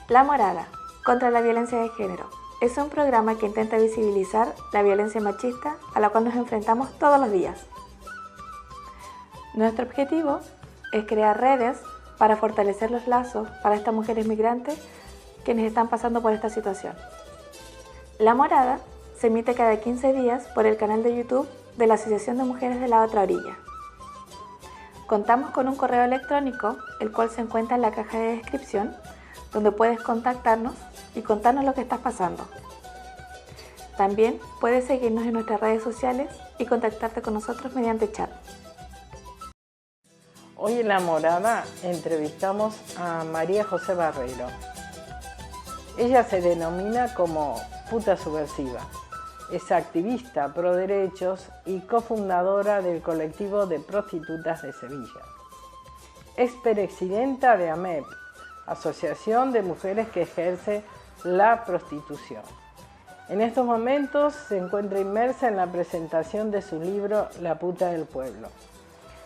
La Morada, contra la violencia de género, es un programa que intenta visibilizar la violencia machista a la cual nos enfrentamos todos los días. Nuestro objetivo es crear redes para fortalecer los lazos para estas mujeres migrantes quienes están pasando por esta situación. La Morada se emite cada 15 días por el canal de YouTube de la Asociación de Mujeres de la Otra Orilla. Contamos con un correo electrónico, el cual se encuentra en la caja de descripción, donde puedes contactarnos y contarnos lo que estás pasando. También puedes seguirnos en nuestras redes sociales y contactarte con nosotros mediante chat. Hoy en La Morada entrevistamos a María José Barrero. Ella se denomina como puta subversiva. Es activista pro derechos y cofundadora del colectivo de prostitutas de Sevilla. Es presidenta de AMEP, Asociación de Mujeres que Ejerce la Prostitución. En estos momentos se encuentra inmersa en la presentación de su libro La puta del pueblo.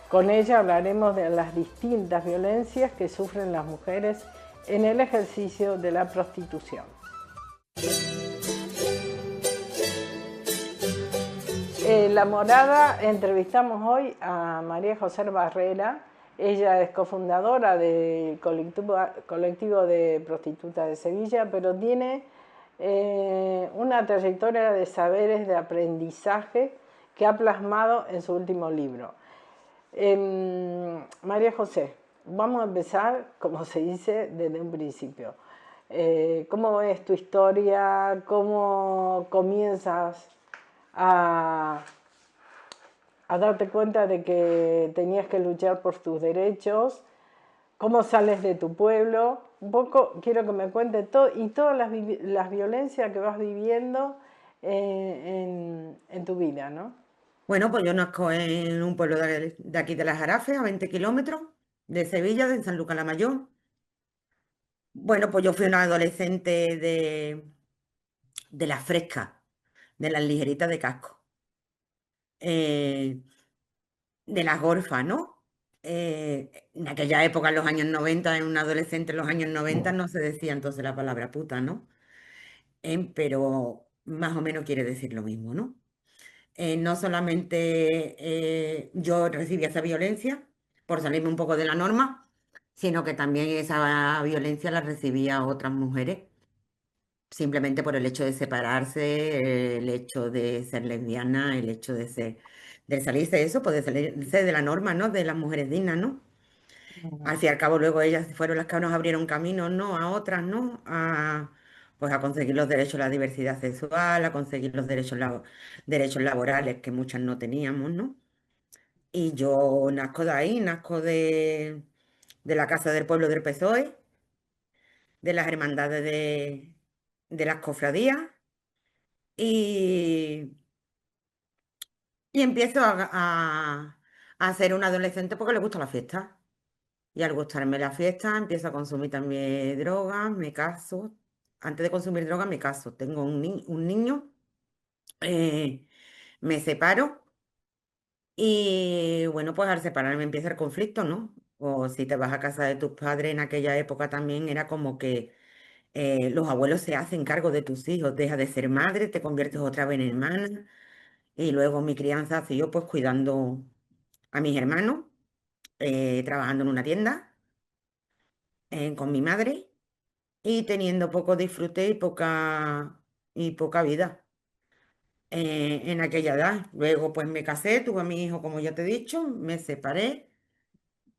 Con ella hablaremos de las distintas violencias que sufren las mujeres en el ejercicio de la prostitución. La Morada entrevistamos hoy a María José Barrera. Ella es cofundadora del colectivo de prostitutas de Sevilla, pero tiene una trayectoria de saberes, de aprendizaje que ha plasmado en su último libro. María José, vamos a empezar, como se dice, desde un principio. ¿Cómo es tu historia? ¿Cómo comienzas a darte cuenta de que tenías que luchar por tus derechos? ¿Cómo sales de tu pueblo? Un poco quiero que me cuentes todo y todas las violencias que vas viviendo en tu vida, ¿no? Bueno, pues yo nazco en un pueblo de aquí de Las Jarafes, a 20 kilómetros de Sevilla, de San Lucas la Mayor. Bueno, pues yo fui una adolescente de las frescas, de las ligeritas de casco, eh, de las gorfas, ¿no? En aquella época, en los años 90, en un adolescente en los años 90 no se decía entonces la palabra puta, ¿no? Pero más o menos quiere decir lo mismo, ¿no? No solamente yo recibí esa violencia por salirme un poco de la norma, sino que también esa violencia la recibía otras mujeres, simplemente por el hecho de separarse, el hecho de ser lesbiana, el hecho de salirse de eso, pues de salirse de la norma, ¿no? De las mujeres dignas, ¿no? Al fin y al cabo, luego ellas fueron las que nos abrieron camino, ¿no? A otras, ¿no? Pues a conseguir los derechos a la diversidad sexual, a conseguir los derechos laborales que muchas no teníamos, ¿no? Y yo nazco de ahí, nazco de la Casa del Pueblo del PSOE, de las hermandades de las cofradías, y, y empiezo a ser una adolescente porque le gusta la fiesta. Y al gustarme la fiesta, empiezo a consumir también drogas, me caso. Antes de consumir drogas, me caso. Tengo un niño, eh, me separo y bueno, pues al separarme empieza el conflicto, ¿no? O si te vas a casa de tus padres en aquella época también era como que los abuelos se hacen cargo de tus hijos, dejas de ser madre, te conviertes otra vez en hermana. Y luego mi crianza siguió pues cuidando a mis hermanos, trabajando en una tienda con mi madre y teniendo poco disfrute y poca vida en aquella edad. Luego pues me casé, tuve a mi hijo como ya te he dicho, me separé,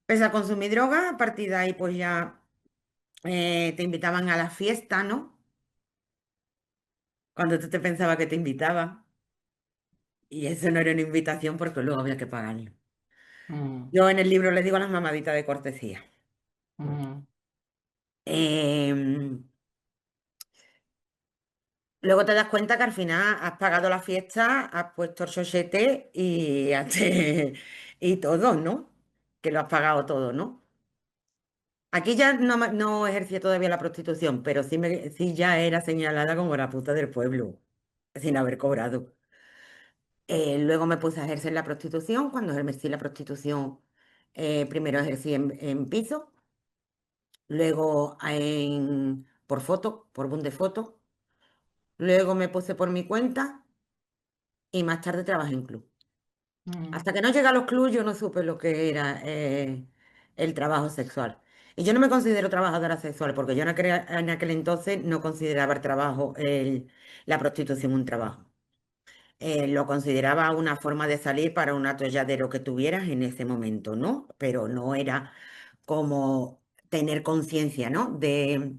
empecé a consumir droga, a partir de ahí pues ya te invitaban a la fiesta, ¿no? Cuando tú te pensabas que te invitaban y eso no era una invitación porque luego había que pagarlo. Mm, Yo en el libro les digo a las mamaditas de cortesía. mm, Em, Luego te das cuenta que al final has pagado la fiesta, has puesto el chochete y todo, ¿no? Que lo has pagado todo, ¿no? Aquí ya no ejercía todavía la prostitución, pero sí ya era señalada como la puta del pueblo, sin haber cobrado. Luego me puse a ejercer la prostitución. Cuando ejercí la prostitución, primero ejercí en piso, luego por foto, por boom de fotos. Luego me puse por mi cuenta y más tarde trabajé en club. Mm, Hasta que no llegué a los clubes yo no supe lo que era el trabajo sexual. Y yo no me considero trabajadora sexual porque yo en aquel entonces no consideraba el trabajo, la prostitución un trabajo. Lo consideraba una forma de salir para un atolladero que tuvieras en ese momento, ¿no? Pero no era como tener conciencia, ¿no? De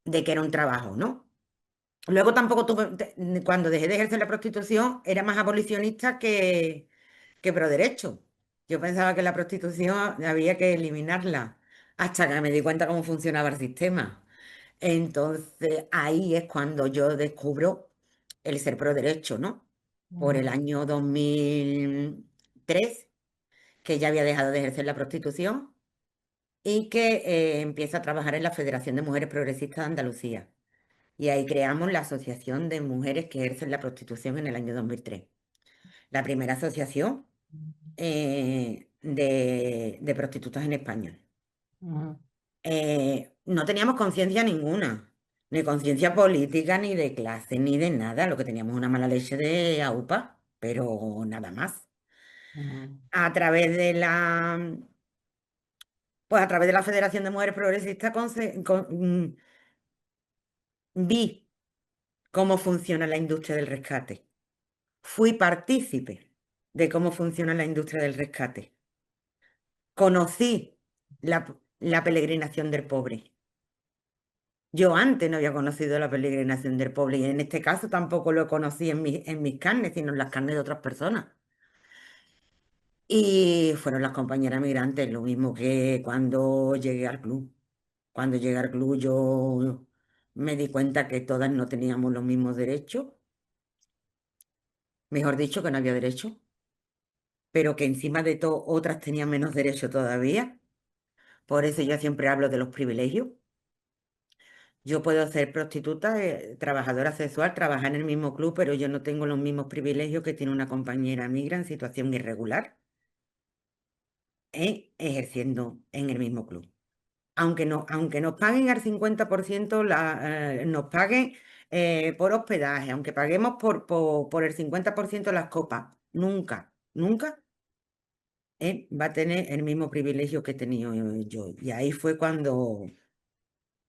que era un trabajo, ¿no? Luego tampoco tuve, cuando dejé de ejercer la prostitución, era más abolicionista que pro derecho. Yo pensaba que la prostitución había que eliminarla hasta que me di cuenta cómo funcionaba el sistema. Entonces ahí es cuando yo descubro el ser pro derecho, ¿no? Por el mm, año 2003, que ya había dejado de ejercer la prostitución y que empiezo a trabajar en la Federación de Mujeres Progresistas de Andalucía. Y ahí creamos la Asociación de Mujeres que Ejercen la Prostitución en el año 2003. La primera asociación de prostitutas en España. mm, No teníamos conciencia ninguna, ni conciencia política, ni de clase, ni de nada. Lo que teníamos una mala leche de AUPA, pero nada más. mm, A través de pues a través de la Federación de Mujeres Progresistas vi cómo funciona la industria del rescate. Fui partícipe de cómo funciona la industria del rescate. Conocí la peregrinación del pobre. Yo antes no había conocido la peregrinación del pobre y en este caso tampoco lo conocí en mis carnes, sino en las carnes de otras personas. Y fueron las compañeras migrantes, lo mismo que cuando llegué al club. Cuando llegué al club yo me di cuenta que todas no teníamos los mismos derechos, mejor dicho, que no había derecho, pero que encima de todo otras tenían menos derecho todavía. Por eso yo siempre hablo de los privilegios. Yo puedo ser prostituta, trabajadora sexual, trabajar en el mismo club, pero yo no tengo los mismos privilegios que tiene una compañera migra en situación irregular, ejerciendo en el mismo club. Aunque nos paguen al 50%, nos paguen por hospedaje, aunque paguemos por el 50% las copas, nunca, nunca va a tener el mismo privilegio que he tenido yo. Y ahí fue cuando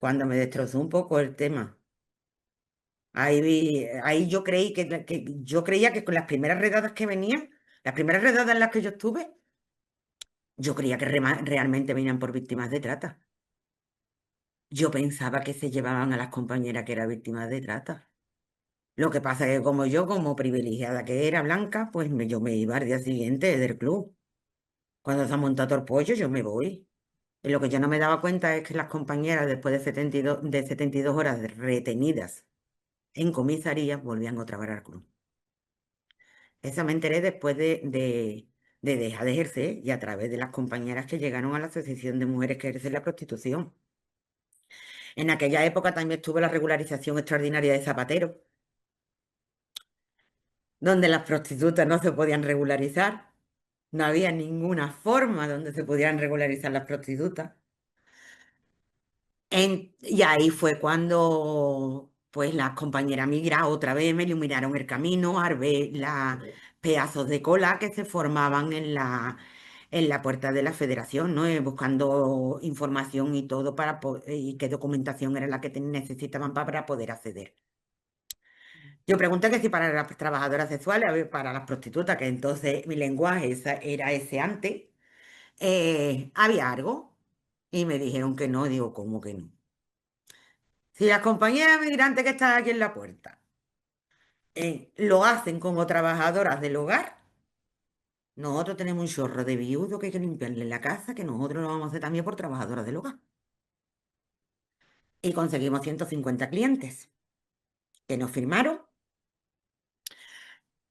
me destrozó un poco el tema. Ahí yo yo creía que con las primeras redadas que venían, las primeras redadas en las que yo estuve, yo creía que realmente venían por víctimas de trata. Yo pensaba que se llevaban a las compañeras que eran víctimas de trata. Lo que pasa es que como yo, como privilegiada que era blanca, pues yo me iba al día siguiente del club. Cuando se ha montado todo el pollo, yo me voy. Y lo que yo no me daba cuenta es que las compañeras, después de 72 horas retenidas en comisaría, volvían otra vez al club. Esa me enteré después de dejar de ejercer y a través de las compañeras que llegaron a la Asociación de Mujeres que Ejercen la Prostitución. En aquella época también estuvo la regularización extraordinaria de Zapatero, donde las prostitutas no se podían regularizar. No había ninguna forma donde se pudieran regularizar las prostitutas. Y ahí fue cuando pues las compañeras migradas otra vez me iluminaron el camino al ver los pedazos de cola que se formaban en la puerta de la federación, ¿no? Buscando información y todo y qué documentación era la que necesitaban para poder acceder. Yo pregunté que si para las trabajadoras sexuales, para las prostitutas, que entonces mi lenguaje era ese antes, había algo. Y me dijeron que no, digo, ¿cómo que no? Si las compañeras migrantes que están aquí en la puerta lo hacen como trabajadoras del hogar, nosotros tenemos un chorro de viudos que hay que limpiarle la casa, que nosotros lo vamos a hacer también por trabajadoras del hogar. Y conseguimos 150 clientes que nos firmaron.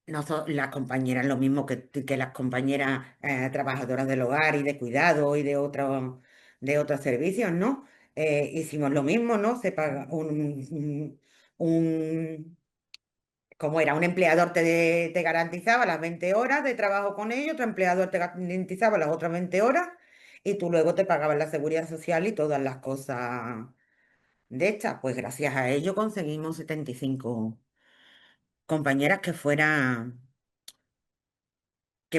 Las compañeras, lo mismo que las compañeras trabajadoras del hogar y de cuidado y de otros servicios, ¿no? Hicimos lo mismo, ¿no? Se paga un como era, un empleador te garantizaba las 20 horas de trabajo con ellos, otro empleador te garantizaba las otras 20 horas y tú luego te pagabas la seguridad social y todas las cosas de estas, pues gracias a ello conseguimos 75 compañeras que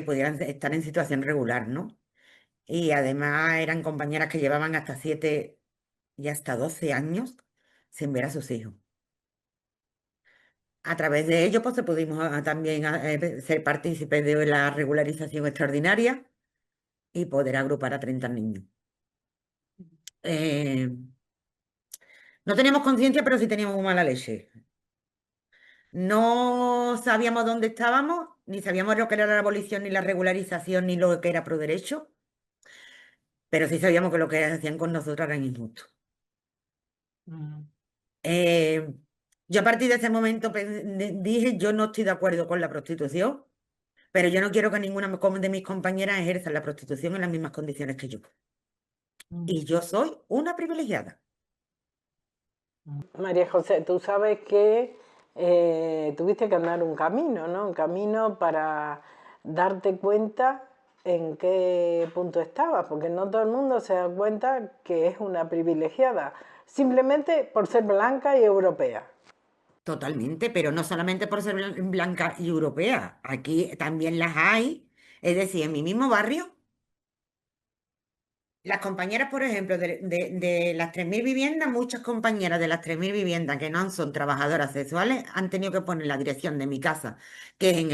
pudieran estar en situación regular, ¿no? Y además eran compañeras que llevaban hasta 7 y hasta 12 años sin ver a sus hijos. A través de ello, pues pudimos también ser partícipes de la regularización extraordinaria y poder agrupar a 30 niños. Eh, no teníamos conciencia, pero sí teníamos mala leche. No sabíamos dónde estábamos, ni sabíamos lo que era la abolición, ni la regularización, ni lo que era pro derecho, pero sí sabíamos que lo que hacían con nosotros era injusto. Mm. Eh, yo a partir de ese momento dije, yo no estoy de acuerdo con la prostitución, pero yo no quiero que ninguna de mis compañeras ejerza la prostitución en las mismas condiciones que yo. Y yo soy una privilegiada. María José, tú sabes que tuviste que andar un camino, ¿no? Un camino para darte cuenta en qué punto estabas, porque no todo el mundo se da cuenta que es una privilegiada, simplemente por ser blanca y europea. Totalmente, pero no solamente por ser blanca y europea. Aquí también las hay. Es decir, en mi mismo barrio, las compañeras, por ejemplo, de las 3.000 viviendas, muchas compañeras de las 3.000 viviendas que no son trabajadoras sexuales han tenido que poner la dirección de mi casa, que es en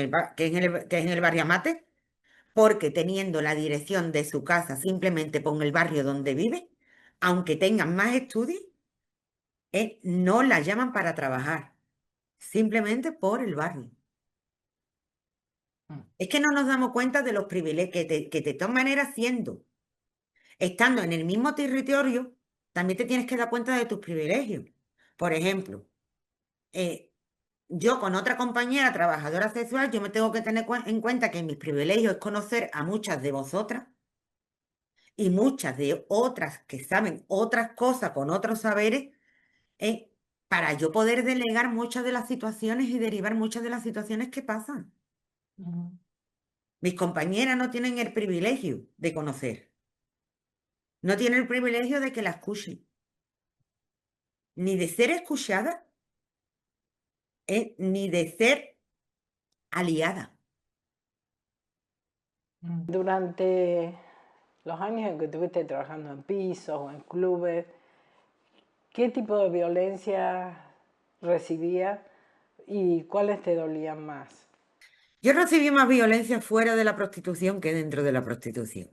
el barrio Amate, porque teniendo la dirección de su casa simplemente por el barrio donde vive, aunque tengan más estudios, no la llaman para trabajar, simplemente por el barrio. Es que no nos damos cuenta de los privilegios que de todas maneras estando en el mismo territorio, también te tienes que dar cuenta de tus privilegios. Por ejemplo, eh, yo con otra compañera trabajadora sexual, yo me tengo que tener en cuenta que mis privilegios es conocer a muchas de vosotras y muchas de otras que saben otras cosas con otros saberes, eh, para yo poder delegar muchas de las situaciones y derivar muchas de las situaciones que pasan. Mis compañeras no tienen el privilegio de conocer, no tienen el privilegio de que la escuchen, ni de ser escuchada, ni de ser aliada. Durante los años en que estuviste trabajando en pisos o en clubes, ¿qué tipo de violencia recibías y cuáles te dolían más? Yo recibí más violencia fuera de la prostitución que dentro de la prostitución.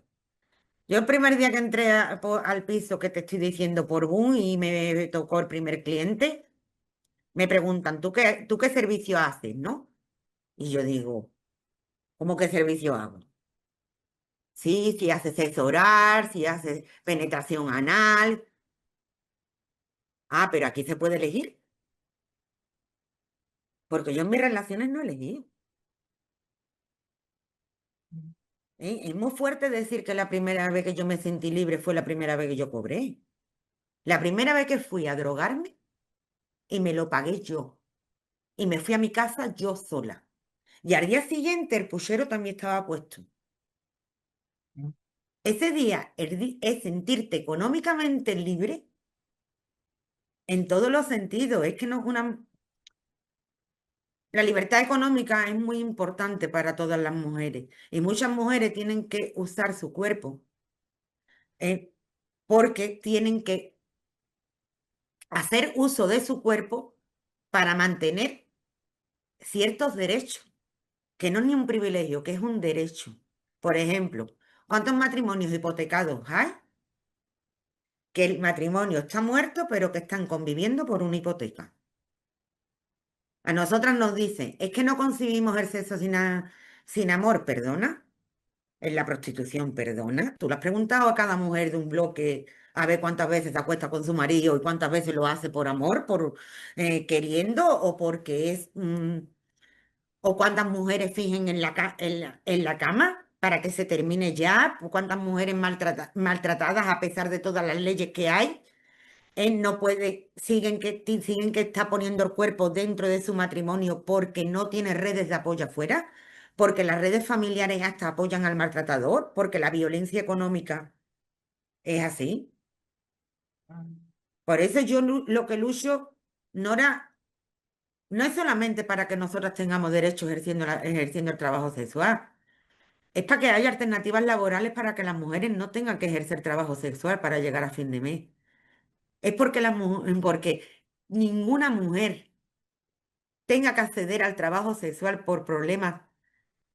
Yo el primer día que entré al piso que te estoy diciendo por Boom y me tocó el primer cliente, me preguntan, ¿tú qué servicio haces, no? Y yo digo, ¿cómo qué servicio hago? Sí, si haces sexo oral, si haces penetración anal. Ah, pero aquí se puede elegir, porque yo en mis relaciones no elegí. Es muy fuerte decir que la primera vez que yo me sentí libre fue la primera vez que yo cobré. La primera vez que fui a drogarme y me lo pagué yo. Y me fui a mi casa yo sola. Y al día siguiente el puchero también estaba puesto. Ese día es sentirte económicamente libre en todos los sentidos. Es que no es una... La libertad económica es muy importante para todas las mujeres. Y muchas mujeres tienen que usar su cuerpo porque tienen que hacer uso de su cuerpo para mantener ciertos derechos, que no es ni un privilegio, que es un derecho. Por ejemplo, ¿cuántos matrimonios hipotecados hay? Que el matrimonio está muerto, pero que están conviviendo por una hipoteca. A nosotras nos dicen, es que no concibimos el sexo sin amor, perdona. En la prostitución, perdona. Tú le has preguntado a cada mujer de un bloque a ver cuántas veces se acuesta con su marido y cuántas veces lo hace por amor, por queriendo o porque o cuántas mujeres fijen en la cama para que se termine ya, o cuántas mujeres maltratadas a pesar de todas las leyes que hay. Él no puede, siguen que está poniendo el cuerpo dentro de su matrimonio porque no tiene redes de apoyo afuera, porque las redes familiares hasta apoyan al maltratador, porque la violencia económica es así. Por eso yo lo que lucho, Nora, no es solamente para que nosotras tengamos derechos ejerciendo el trabajo sexual. Es para que haya alternativas laborales para que las mujeres no tengan que ejercer trabajo sexual para llegar a fin de mes. Es porque, porque ninguna mujer tenga que acceder al trabajo sexual por problemas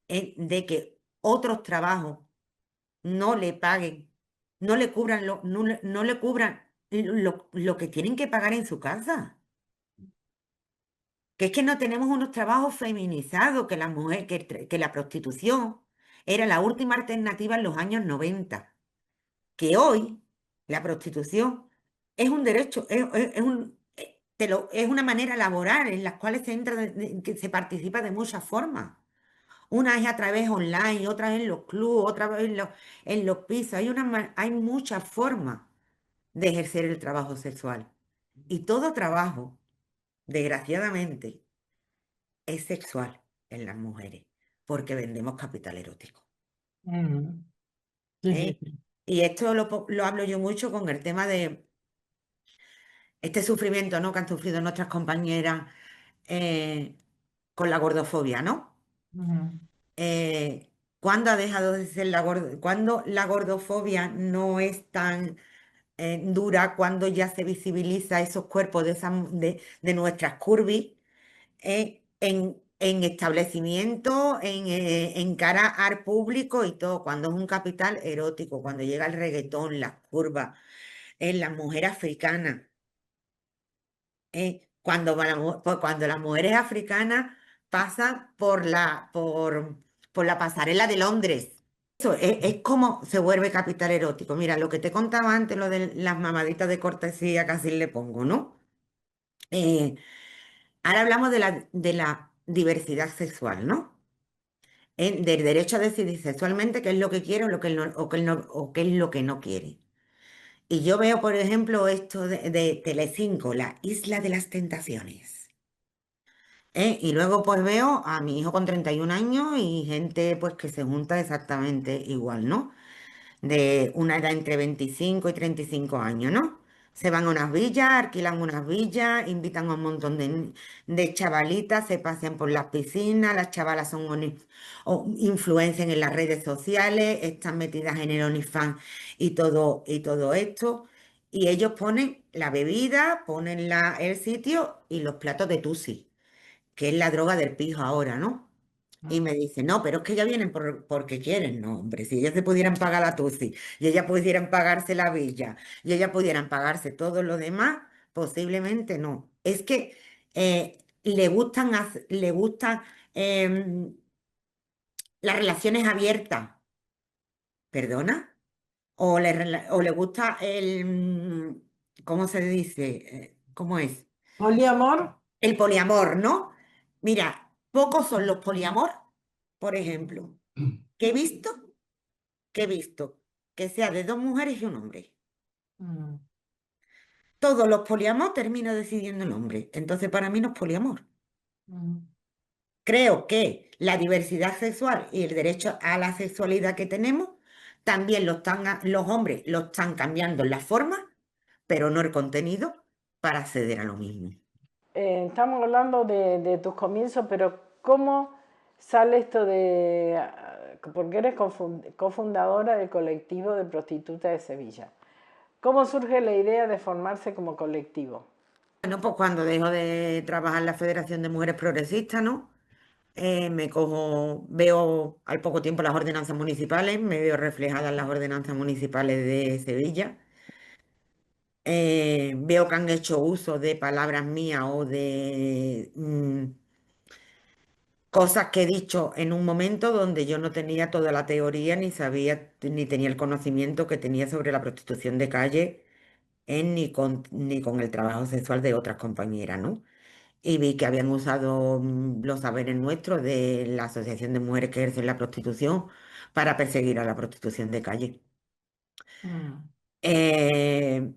de que otros trabajos no le paguen, no le cubran no le cubran lo que tienen que pagar en su casa. Que es que no tenemos unos trabajos feminizados, que la mujer, que la prostitución era la última alternativa en los años 90, que hoy la prostitución es un derecho, es una manera laboral en la cual se entra, que se participa de muchas formas. Una es a través online, otra es en los clubes, otra vez en los pisos. Hay muchas formas de ejercer el trabajo sexual. Y todo trabajo, desgraciadamente, es sexual en las mujeres, porque vendemos capital erótico. Mm. Sí, sí, ¿Eh? sí. Y esto lo hablo yo mucho con el tema de este sufrimiento, ¿no?, que han sufrido nuestras compañeras eh, con la gordofobia, ¿no? Ujú. ¿Cuándo ha dejado de ser cuándo la gordofobia no es tan dura, cuando ya se visibiliza esos cuerpos de nuestras curvis en establecimientos, en cara al público y todo, cuando es un capital erótico, cuando llega el reggaetón, las curvas, en las mujeres africanas, cuando las mujeres africanas pasan por la pasarela de Londres. Eso es como se vuelve capital erótico. Mira, lo que te contaba antes, lo de las mamaditas de cortesía, casi le pongo, ¿no? Eh, Ahora hablamos de la diversidad sexual, ¿no? Del derecho a decidir sexualmente qué es lo que quiere o qué es lo que no quiere. Y yo veo, por ejemplo, esto de Telecinco, la Isla de las Tentaciones. Y luego pues veo a mi hijo con 31 años y gente pues que se junta exactamente igual, ¿no? De una edad entre 25 y 35 años, ¿no? Se van a unas villas, alquilan unas villas, invitan a un montón de chavalitas, se pasean por las piscinas, las chavalas son o influencian en las redes sociales, están metidas en el OnlyFans y todo esto. Y ellos ponen la bebida, ponen el sitio y los platos de tusi, que es la droga del pijo ahora, ¿no? Y me dice, no, pero es que ya vienen porque quieren. No, hombre, si ellas se pudieran pagar la TUSI y ellas pudieran pagarse la villa y ellas pudieran pagarse todo lo demás, posiblemente no. Es que le gustan em, las relaciones abiertas, ¿perdona? O le gusta ¿cómo se dice? ¿Cómo es? Poliamor. El poliamor, ¿no? Mira, pocos son los poliamor, por ejemplo, que he visto que he visto que sea de dos mujeres y un hombre. Mm. Todos los poliamor termina decidiendo el hombre. Entonces, para mí no es poliamor. Mm. Creo que la diversidad sexual y el derecho a la sexualidad que tenemos también los hombres lo están cambiando en la forma, pero no el contenido para acceder a lo mismo. Estamos hablando de tus comienzos, pero ¿cómo sale esto de, porque eres cofundadora del colectivo de prostitutas de Sevilla? ¿Cómo surge la idea de formarse como colectivo? Bueno, pues cuando dejo de trabajar en la Federación de Mujeres Progresistas, ¿no? Veo al poco tiempo las ordenanzas municipales, me veo reflejada en las ordenanzas municipales de Sevilla. Veo que han hecho uso de palabras mías o de cosas que he dicho en un momento donde yo no tenía toda la teoría ni sabía ni tenía el conocimiento que tenía sobre la prostitución de calle ni con el trabajo sexual de otras compañeras, ¿no? Y vi que habían usado los saberes nuestros de la Asociación de Mujeres que ejercen la prostitución para perseguir a la prostitución de calle. Mm. Eh,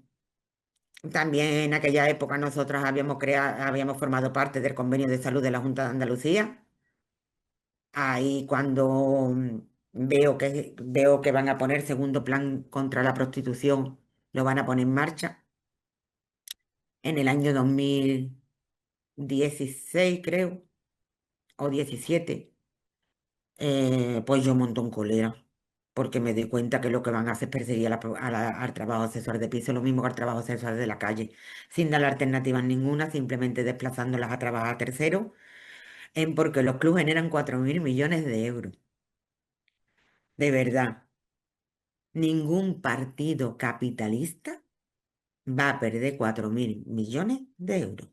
También en aquella época nosotras habíamos formado parte del convenio de salud de la Junta de Andalucía. Ahí cuando veo que van a poner segundo plan contra la prostitución, lo van a poner en marcha. en el año 2016, creo, o 17, pues yo monto un colera, porque me di cuenta que lo que van a hacer es perseguir al trabajo sexual de piso, lo mismo que al trabajo sexual de la calle, sin dar alternativas ninguna, simplemente desplazándolas a trabajar a terceros, porque los clubes generan 4.000 millones de euros. De verdad, ningún partido capitalista va a perder 4.000 millones de euros,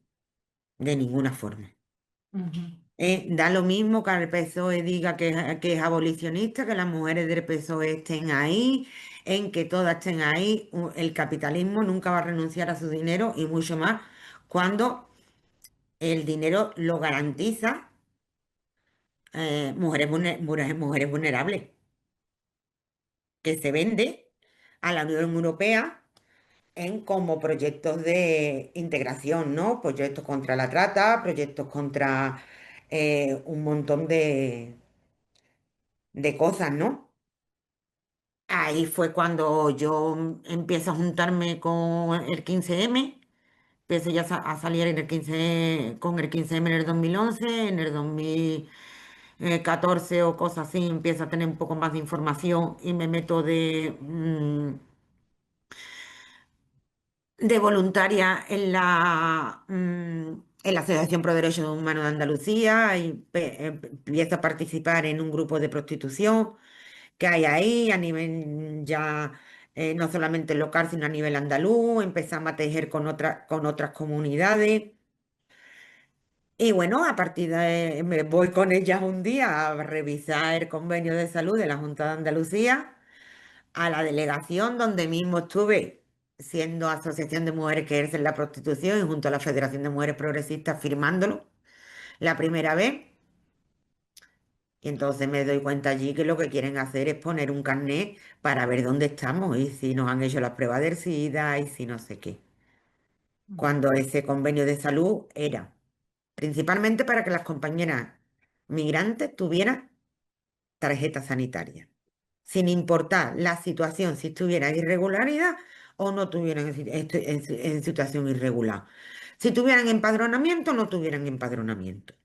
de ninguna forma. Ujú. Da lo mismo que el PSOE diga que es abolicionista, que las mujeres del PSOE estén ahí, en que todas estén ahí. El capitalismo nunca va a renunciar a su dinero y mucho más cuando el dinero lo garantiza mujeres vulnerables, que se vende a la Unión Europea en como proyectos de integración, ¿no? Proyectos contra la trata, proyectos contra un montón de cosas, ¿no? Ahí fue cuando yo empiezo a juntarme con el 15M, empiezo ya a salir en el 15, con el 15M en el 2011, en el 2014 o cosas así, empiezo a tener un poco más de información y me meto de voluntaria en la Asociación Pro Derechos Humanos de Andalucía y empiezo a participar en un grupo de prostitución que hay ahí a nivel ya no solamente local, sino a nivel andaluz. Empezamos a tejer con otras comunidades. Y bueno, a partir de ahí me voy con ellas un día a revisar el convenio de salud de la Junta de Andalucía, a la delegación donde mismo estuve siendo Asociación de Mujeres que ejercen la prostitución y junto a la Federación de Mujeres Progresistas firmándolo la primera vez. Y entonces me doy cuenta allí que lo que quieren hacer es poner un carnet para ver dónde estamos y si nos han hecho las pruebas del SIDA y si no sé qué. Cuando ese convenio de salud era principalmente para que las compañeras migrantes tuvieran tarjeta sanitaria, sin importar la situación, si estuvieran irregularidad o no tuvieran en situación irregular. Si tuvieran empadronamiento o no tuvieran empadronamiento.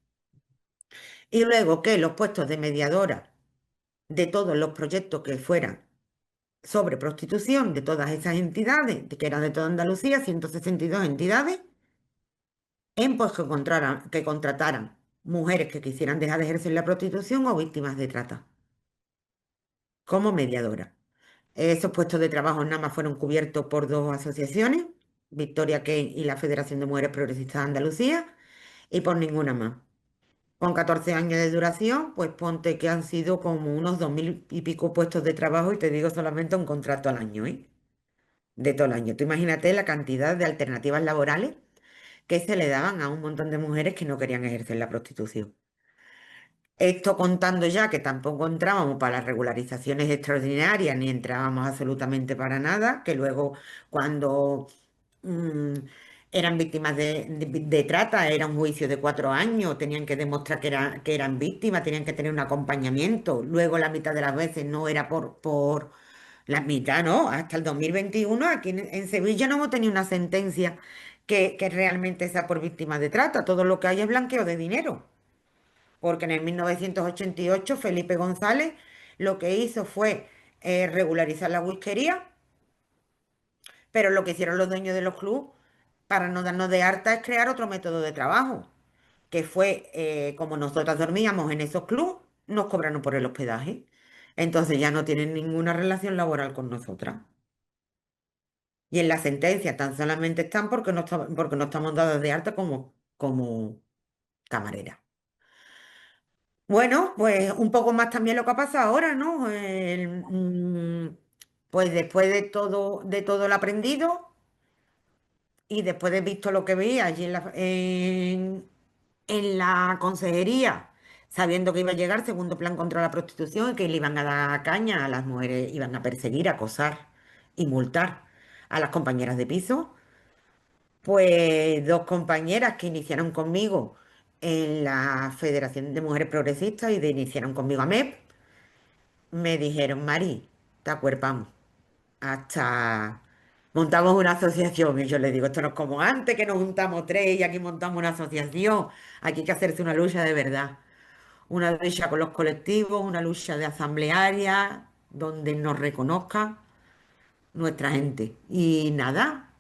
Y luego que los puestos de mediadora de todos los proyectos que fueran sobre prostitución de todas esas entidades, que eran de toda Andalucía, 162 entidades, en pues que contrataran mujeres que quisieran dejar de ejercer la prostitución o víctimas de trata como mediadora. Esos puestos de trabajo nada más fueron cubiertos por dos asociaciones, Victoria Key y la Federación de Mujeres Progresistas de Andalucía, y por ninguna más. Con 14 años de duración, pues ponte que han sido como unos 2.000 y pico puestos de trabajo y te digo solamente un contrato al año, ¿eh? De todo el año. Tú imagínate la cantidad de alternativas laborales que se le daban a un montón de mujeres que no querían ejercer la prostitución. Esto contando ya que tampoco entrábamos para las regularizaciones extraordinarias ni entrábamos absolutamente para nada, que luego cuando mm, eran víctimas de trata era un juicio de 4 años, tenían que demostrar que eran víctimas, tenían que tener un acompañamiento. Luego la mitad de las veces no era por la mitad, no, hasta el 2021 aquí en Sevilla no hemos tenido una sentencia que realmente sea por víctimas de trata. Todo lo que hay es blanqueo de dinero. Porque en el 1988 Felipe González lo que hizo fue regularizar la whiskería, pero lo que hicieron los dueños de los clubes para no darnos de harta es crear otro método de trabajo, que fue como nosotras dormíamos en esos clubes, nos cobraron por el hospedaje. Entonces ya no tienen ninguna relación laboral con nosotras. Y en la sentencia tan solamente están porque no estamos dadas de alta como camarera. Bueno, pues un poco más también lo que ha pasado ahora, ¿no? Pues después de todo lo aprendido y después de visto lo que veía allí en la consejería, sabiendo que iba a llegar segundo plan contra la prostitución y que le iban a dar caña a las mujeres, iban a perseguir, acosar y multar a las compañeras de piso. Pues dos compañeras que iniciaron conmigo en la Federación de Mujeres Progresistas y iniciaron conmigo a MEP, me dijeron, Mari, te acuerpamos hasta montamos una asociación. Y yo le digo, esto no es como antes, que nos juntamos tres y aquí montamos una asociación. Aquí hay que hacerse una lucha de verdad. Una lucha con los colectivos, una lucha de asamblearia, donde nos reconozca nuestra gente. Y nada,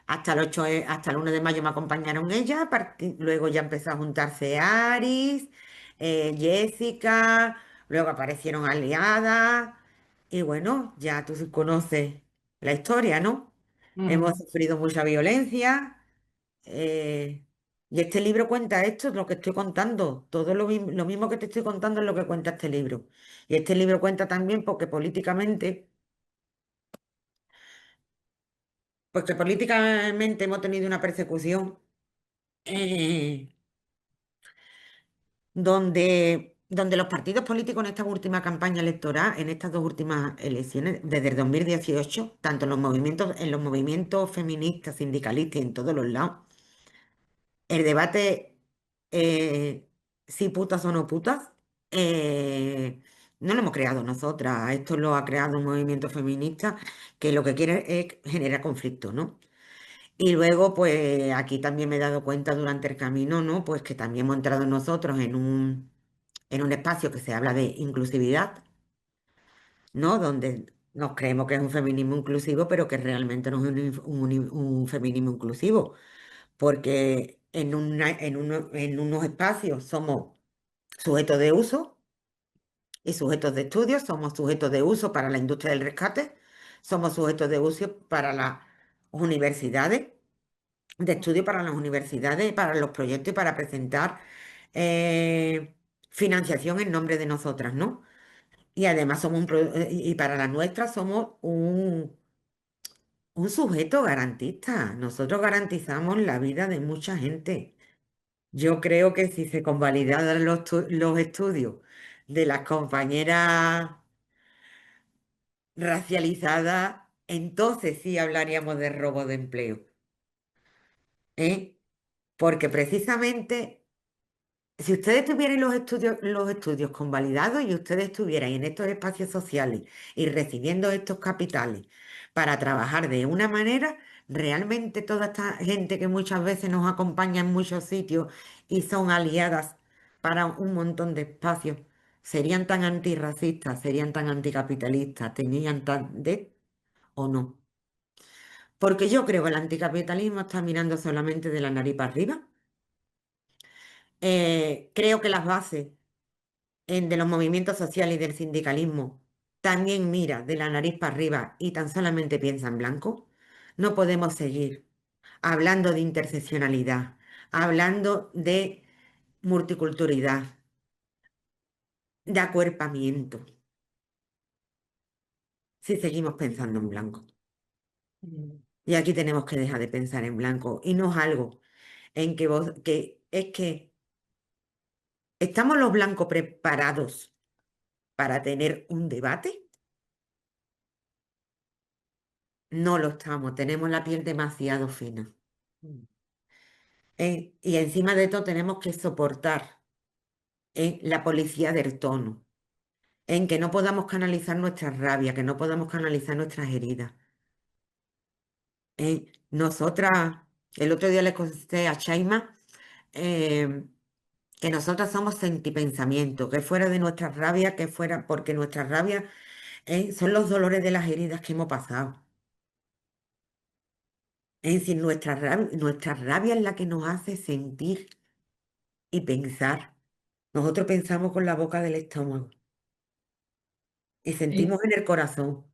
hasta hasta el 1 de mayo me acompañaron ellas, luego ya empezó a juntarse Aris, Jessica, luego aparecieron aliadas, y bueno, ya tú conoces la historia, ¿no? Hemos Ujú. sufrido mucha violencia, eh, y este libro cuenta esto, lo que estoy contando, todo lo mismo que te estoy contando es lo que cuenta este libro. Y este libro cuenta también porque políticamente, porque políticamente hemos tenido una persecución. eh, donde los partidos políticos en esta última campaña electoral, en estas dos últimas elecciones, desde el 2018, tanto en los movimientos feministas, sindicalistas y en todos los lados, el debate, si putas o no putas, eh, no lo hemos creado nosotras, esto lo ha creado un movimiento feminista que lo que quiere es generar conflicto, ¿no? Y luego, pues aquí también me he dado cuenta durante el camino, ¿no? Pues que también hemos entrado nosotros en un espacio que se habla de inclusividad, ¿no? Donde nos creemos que es un feminismo inclusivo, pero que realmente no es un feminismo inclusivo, porque en unos espacios somos sujetos de uso y sujetos de estudio, somos sujetos de uso para la industria del rescate, somos sujetos de uso para las universidades, de estudio para las universidades, para los proyectos y para presentar eh, financiación en nombre de nosotras, ¿no? Y además y para la nuestra somos un sujeto garantista. Nosotros garantizamos la vida de mucha gente. Yo creo que si se convalidaran los estudios de las compañeras racializadas, entonces sí hablaríamos de robo de empleo, ¿eh? Porque precisamente si ustedes tuvieran los estudios convalidados y ustedes estuvieran en estos espacios sociales y recibiendo estos capitales para trabajar de una manera, realmente toda esta gente que muchas veces nos acompaña en muchos sitios y son aliadas para un montón de espacios, serían tan antirracistas, serían tan anticapitalistas, tenían tan de o no. Porque yo creo que el anticapitalismo está mirando solamente de la nariz para arriba. Creo que las bases de los movimientos sociales y del sindicalismo también mira de la nariz para arriba y tan solamente piensa en blanco, no podemos seguir hablando de interseccionalidad, hablando de multiculturalidad, de acuerpamiento, si seguimos pensando en blanco. Y aquí tenemos que dejar de pensar en blanco y no es algo en que es que estamos los blancos preparados para tener un debate. No lo estamos, tenemos la piel demasiado fina. Y encima de todo tenemos que soportar la policía del tono, en que no podamos canalizar nuestra rabia, que no podamos canalizar nuestras heridas. Nosotras, el otro día le conté a Chaima eh, que nosotras somos sentipensamiento, que fuera de nuestra rabia, que fuera, porque nuestra rabia son los dolores de las heridas que hemos pasado. Es decir, nuestra rabia es la que nos hace sentir y pensar. Nosotros pensamos con la boca del estómago y Y sentimos en el corazón.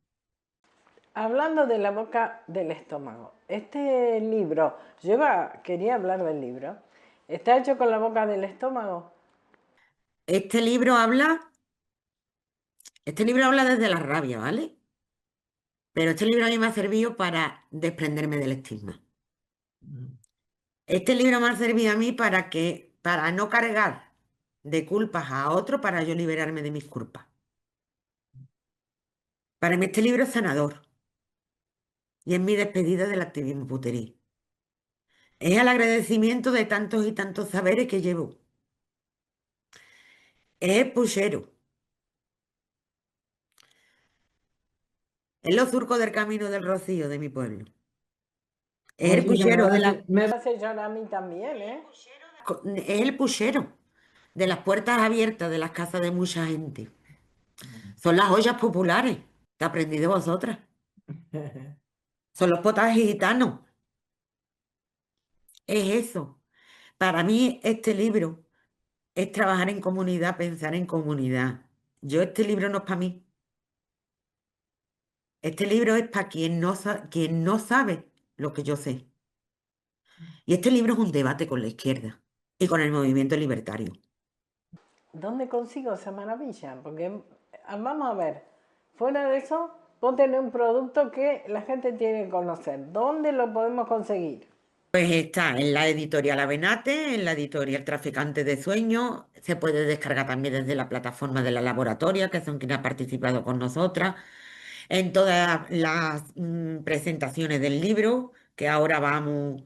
hablando de la boca del estómago, este libro, quería hablar del libro, ¿está hecho con la boca del estómago? Este libro habla, este libro habla desde la rabia, ¿vale? Pero este libro a mí me ha servido para desprenderme del estigma. Este libro me ha servido a mí para no cargar de culpas a otro, para yo liberarme de mis culpas. Para mí este libro es sanador y es mi despedida del activismo puteril. Es el agradecimiento de tantos y tantos saberes que llevo. Es puchero. En los surcos del Camino del Rocío de mi pueblo. Es el Oye, puchero de me hace llorar a mí también, ¿eh? es el puchero de las puertas abiertas de las casas de mucha gente. Son las ollas populares que aprendí de vosotras. Son los potajes gitanos. Es eso. Para mí este libro es trabajar en comunidad, pensar en comunidad. Este libro no es para mí. Este libro es para quien no sabe lo que yo sé. Y este libro es un debate con la izquierda y con el movimiento libertario. ¿Dónde consigo esa maravilla? Porque vamos a ver, fuera de eso, vos tenés un producto que la gente tiene que conocer. ¿Dónde lo podemos conseguir? Pues está en la editorial Avenate, en la editorial Traficante de Sueños. Se puede descargar también desde la plataforma de la laboratoria, que son quienes han participado con nosotras. En todas las presentaciones del libro, que ahora vamos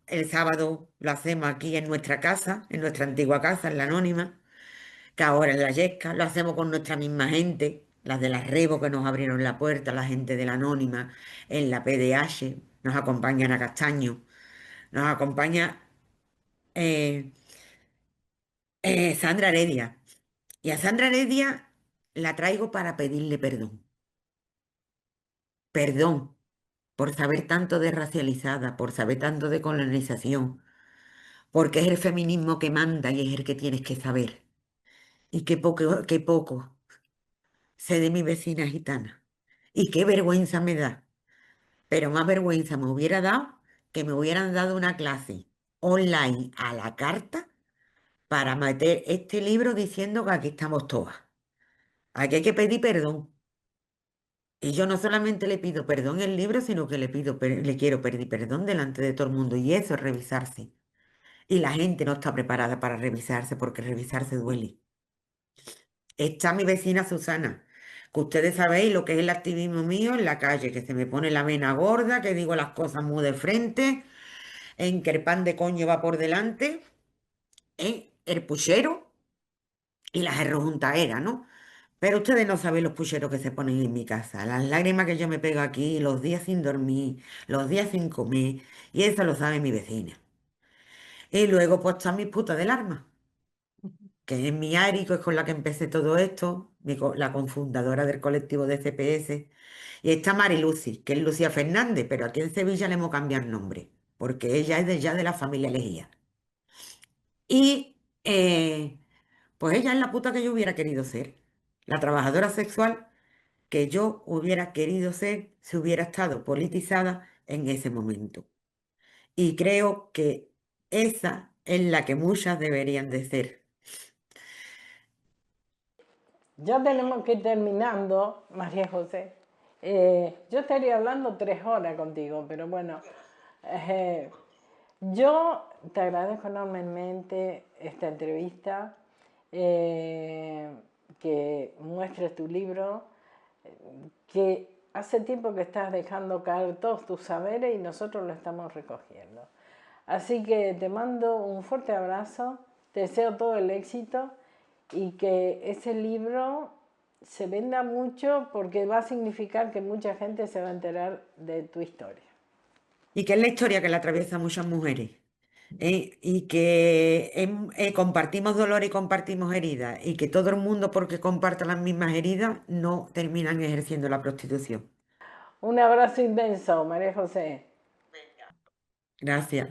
el sábado lo hacemos aquí en nuestra casa, en nuestra antigua casa, en la Anónima, que ahora en la Yesca, lo hacemos con nuestra misma gente, las de las Rebo que nos abrieron la puerta, la gente de la Anónima, en la PDH, nos acompaña Ana Castaño, nos acompaña eh, Sandra Heredia. Y a Sandra Heredia la traigo para pedirle perdón. Perdón por saber tanto de racializada, por saber tanto de colonización, porque es el feminismo que manda y es el que tienes que saber. Y qué poco sé de mi vecina gitana. Y qué vergüenza me da. Pero más vergüenza me hubiera dado que me hubieran dado una clase online a la carta para meter este libro diciendo que aquí estamos todas. Aquí hay que pedir perdón. Y yo no solamente le pido perdón en el libro, sino que le quiero pedir perdón delante de todo el mundo. Y eso es revisarse. Y la gente no está preparada para revisarse porque revisarse duele. Está mi vecina Susana, que ustedes sabéis lo que es el activismo mío en la calle, que se me pone la vena gorda, que digo las cosas muy de frente, en que el pan de coño va por delante, el puchero y las errojuntaeras, ¿no? Pero ustedes no saben los pucheros que se ponen en mi casa, las lágrimas que yo me pego aquí, los días sin dormir, los días sin comer, y eso lo sabe mi vecina. Y luego pues están mis putas del arma, que es mi Ari, que es con la que empecé todo esto, la cofundadora del colectivo de CPS, y está Mari Lucy, que es Lucía Fernández, pero aquí en Sevilla le hemos cambiado el nombre, porque ella es ya de la familia Lejía. Y pues ella es la puta que yo hubiera querido ser, la trabajadora sexual que yo hubiera querido ser si hubiera estado politizada en ese momento. Y creo que esa es la que muchas deberían de ser. Ya tenemos que ir terminando, María José. Yo estaría hablando 3 horas contigo, pero bueno, eh, yo te agradezco enormemente esta entrevista, eh, que muestres tu libro, que hace tiempo que estás dejando caer todos tus saberes y nosotros lo estamos recogiendo. Así que te mando un fuerte abrazo, te deseo todo el éxito y que ese libro se venda mucho porque va a significar que mucha gente se va a enterar de tu historia. Y que es la historia que la atraviesa muchas mujeres. Y que compartimos dolor y compartimos heridas. Y que todo el mundo, porque comparta las mismas heridas, no terminan ejerciendo la prostitución. Un abrazo inmenso, María José. Gracias.